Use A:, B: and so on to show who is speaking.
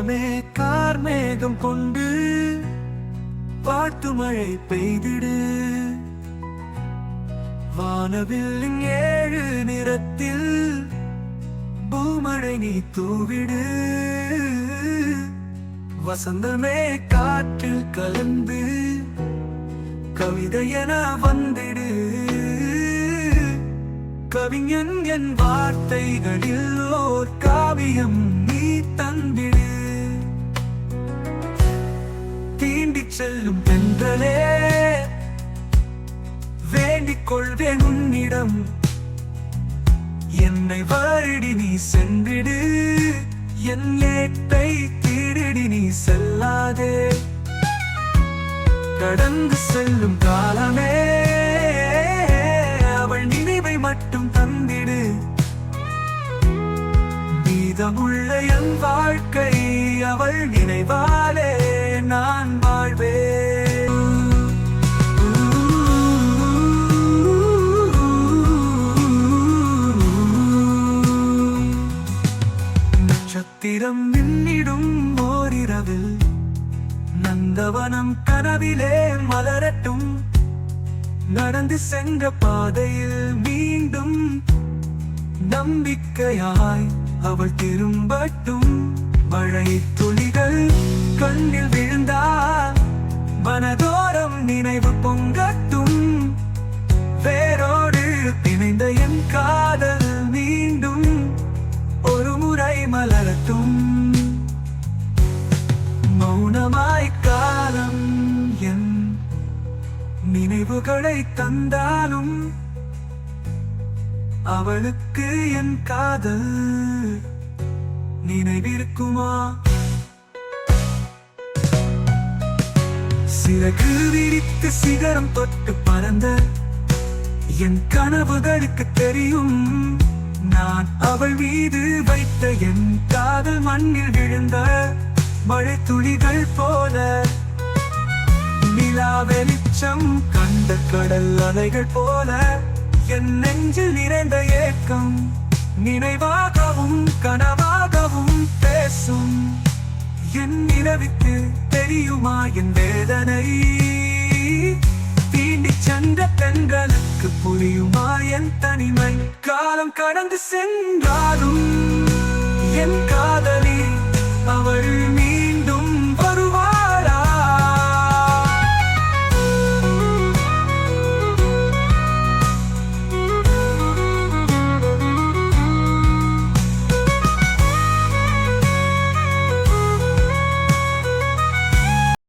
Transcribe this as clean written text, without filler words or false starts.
A: வானமே கார்மேகம் கொண்டு பாட்டு மழை பெய்திடு. வானவில் 7 நிறத்தில் பூமழை நீ தூவிடு. வசந்தமே காற்றில் கலந்து கவிதை என வந்திடு. கவிஞன் என் வார்த்தைகளில் ஓர் காவியம் நீ தந்திடு. தீண்டிச் செல்லும் தென்றலே வேண்டிக் கொள்வேன் உன்னிடம். என்னை வருடி நீ சென்றிடு. என் ஏட்டை திருடி நீ செல்லாதே. கடந்து செல்லும் காலமே அவள் நினைவை மட்டும் தந்திடு. மீதமுள்ள என் வாழ்க்கை அவள் நினைவாலே நான் வாழ்வேன். நட்சத்திரம் மின்னிடும் ஓரிரவில் நந்தவனம் கனவிலே மலரட்டும். நடந்து சென்ற பாதையில் மீண்டும் நம்பிக்கையாய் அவள் திரும்பட்டும். மழை துளிகள் கண்ணில் விழுந்தால் மனதோரம் நினைவு பொங்கட்டும். வேரோடு பிணைந்த என் காதல் மீண்டும் ஒரு முறை மலரட்டும். மௌனமாய் காலம் என் நினைவுகளை தந்தாலும் அவளுக்கு என் காதல் நினைவிருக்குமா? சிறகு விரித்து சிகரம் தொட்டு பறந்த என் கனவுகளுக்கு தெரியும். நான் அவள் மீது வைத்த என் காதல் மண்ணில் விழுந்த மழை துளிகள் போல. நிலா வெளிச்சம் கண்ட கடல் அலைகள் போல என் நெஞ்சில் நிறைந்த ஏக்கம் நினைவாகவும் கனவாகவும் பேசும். என் நிலவுக்கு தெரியுமா என் வேதனை? தீண்டிச் சென்ற பெண்களுக்கு புரியுமா என் தனிமை? காலம் கடந்து சென்றாலும் என் காதலி அவள்